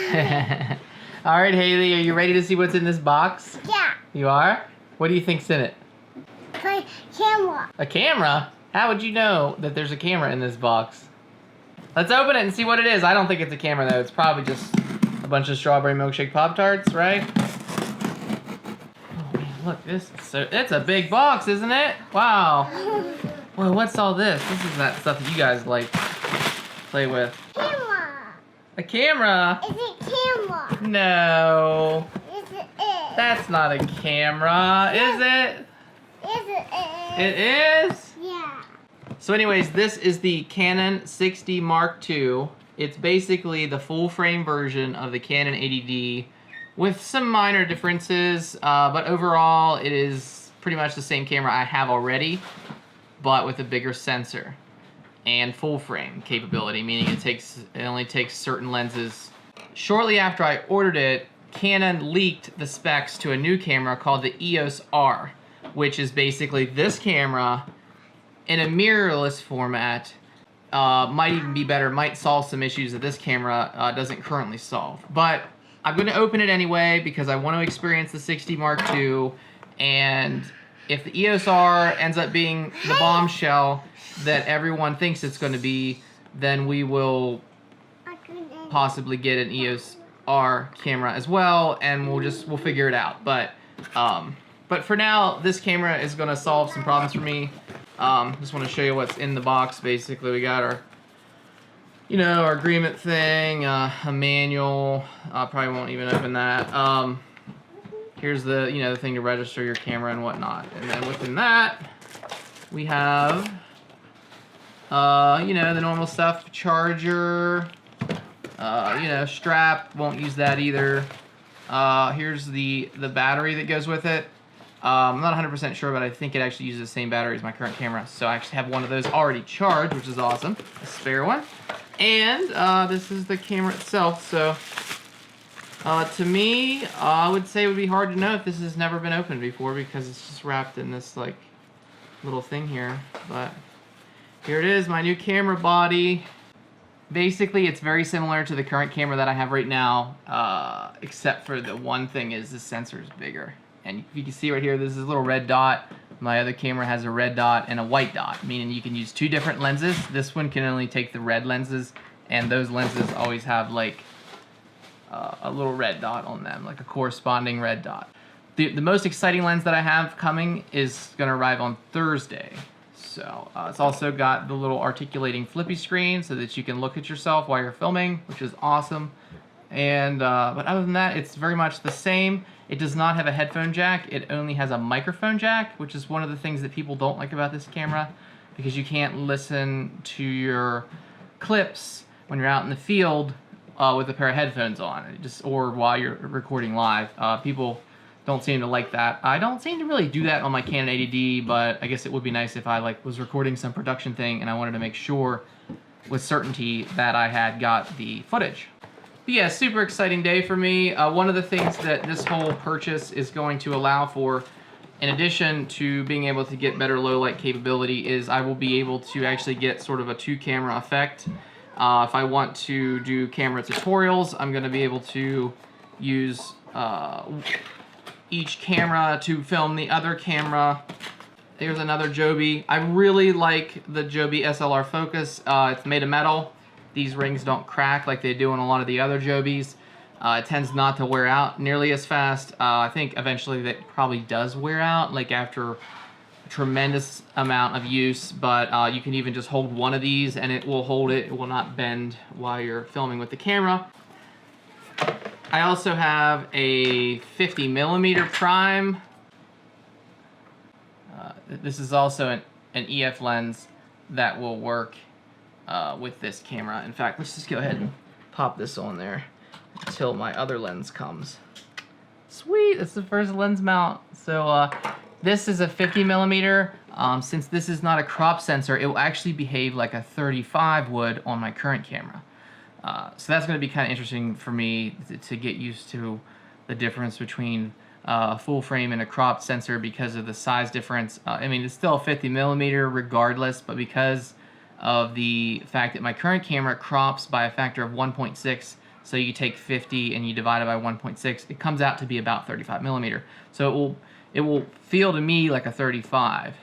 All right, Haley, are you ready to see what's in this box? Yeah. You are? What do you think's in it? A camera. A camera? How would you know that there's a camera in this box? Let's open it and see what it is. I don't think it's a camera, though. It's probably just a bunch of strawberry milkshake Pop-Tarts, right? Oh, man, look, it's a big box, isn't it? Wow. Well, what's all this? This is that stuff that you guys like play with. Camera. A camera? Is it camera? No. Is it? That's not a camera, is it? Is it? It is? Yeah. So anyways, this is the Canon 60 Mark II. It's basically the full frame version of the Canon 80D with some minor differences, but overall it is pretty much the same camera I have already, but with a bigger sensor and full frame capability, meaning it only takes certain lenses. Shortly after I ordered it, Canon leaked the specs to a new camera called the EOS R, which is basically this camera in a mirrorless format. Might even be better, might solve some issues that this camera doesn't currently solve. But I'm going to open it anyway because I want to experience the 60 Mark II, and if the EOS R ends up being the bombshell that everyone thinks it's going to be, then we will possibly get an EOS R camera as well, and we'll figure it out. But for now, this camera is going to solve some problems for me. Just want to show you what's in the box. Basically, we got our, our agreement thing, a manual. I probably won't even open that. Here's the, the thing to register your camera and whatnot. And then within that, we have, the normal stuff, charger, strap, won't use that either. Here's the battery that goes with it. I'm not 100% sure, but I think it actually uses the same battery as my current camera. So I actually have one of those already charged, which is awesome. A spare one. And this is the camera itself. So to me, I would say it would be hard to know if this has never been opened before because it's just wrapped in this like little thing here. But here it is, my new camera body. Basically, it's very similar to the current camera that I have right now, except for the one thing is the sensor is bigger. And you can see right here, this is a little red dot. My other camera has a red dot and a white dot, meaning you can use two different lenses. This one can only take the red lenses, and those lenses always have like a little red dot on them, like a corresponding red dot. The most exciting lens that I have coming is going to arrive on Thursday. So it's also got the little articulating Flippy screen so that you can look at yourself while you're filming, which is awesome. And but other than that, it's very much the same. It does not have a headphone jack. It only has a microphone jack, which is one of the things that people don't like about this camera, because you can't listen to your clips when you're out in the field with a pair of headphones on, or while you're recording live. People don't seem to like that. I don't seem to really do that on my Canon 80D, but I guess it would be nice if I was recording some production thing and I wanted to make sure with certainty that I had got the footage. But yeah, super exciting day for me. One of the things that this whole purchase is going to allow for, in addition to being able to get better low light capability, is I will be able to actually get sort of a two-camera effect. If I want to do camera tutorials, I'm going to be able to use each camera to film the other camera. Here's another Joby. I really like the Joby SLR focus. It's made of metal. These rings don't crack like they do on a lot of the other Jobys. It tends not to wear out nearly as fast. I think eventually that probably does wear out, like after a tremendous amount of use, but you can even just hold one of these and it will hold it. It will not bend while you're filming with the camera. I also have a 50mm prime. This is also an EF lens that will work with this camera. In fact, let's just go ahead and pop this on there until my other lens comes. Sweet, that's the first lens mount. So this is a 50mm. Since this is not a crop sensor, it will actually behave like a 35 would on my current camera. So that's going to be kind of interesting for me to get used to the difference between a full frame and a cropped sensor because of the size difference. I mean, it's still a 50mm regardless, but because of the fact that my current camera crops by a factor of 1.6 So you take 50 and you divide it by 1.6, it comes out to be about 35 millimeter. So it will feel to me like a 35.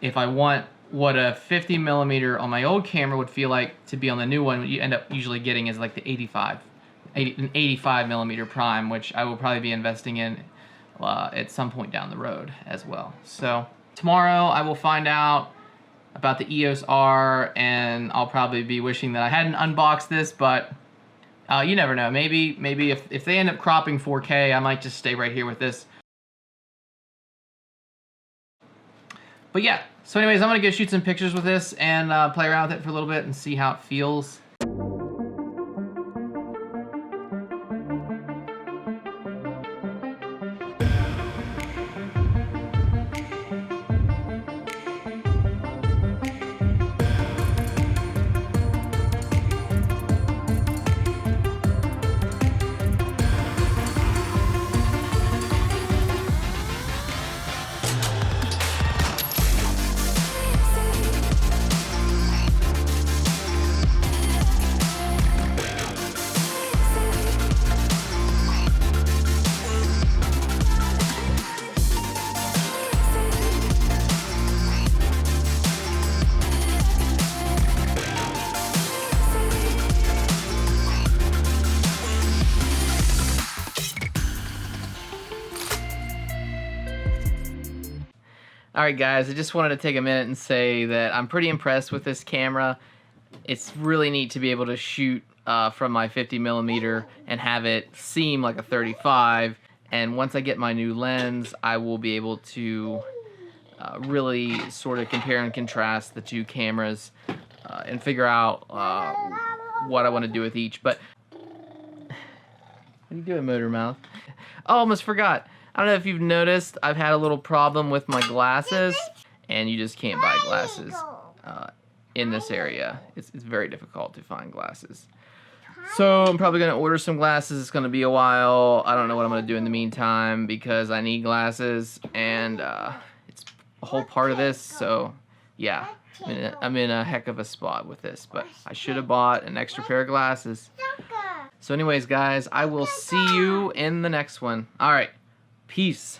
If I want what a 50 millimeter on my old camera would feel like to be on the new one, what you end up usually getting is like the 85 millimeter prime, which I will probably be investing in at some point down the road as well. So tomorrow I will find out about the EOS R, and I'll probably be wishing that I hadn't unboxed this, but you never know. Maybe if they end up cropping 4K, I might just stay right here with this. But yeah, so anyways, I'm gonna go shoot some pictures with this and play around with it for a little bit and see how it feels. Alright guys, I just wanted to take a minute and say that I'm pretty impressed with this camera. It's really neat to be able to shoot from my 50 millimeter and have it seem like a 35, and once I get my new lens I will be able to really sort of compare and contrast the two cameras and figure out what I want to do with each. But what are you doing, Motor Mouth? Oh, almost forgot. I don't know if you've noticed, I've had a little problem with my glasses, and you just can't buy glasses in this area. It's very difficult to find glasses. So I'm probably going to order some glasses. It's going to be a while. I don't know what I'm going to do in the meantime because I need glasses, and it's a whole part of this. So yeah, I'm in a heck of a spot with this, but I should have bought an extra pair of glasses. So anyways, guys, I will see you in the next one. All right. Peace.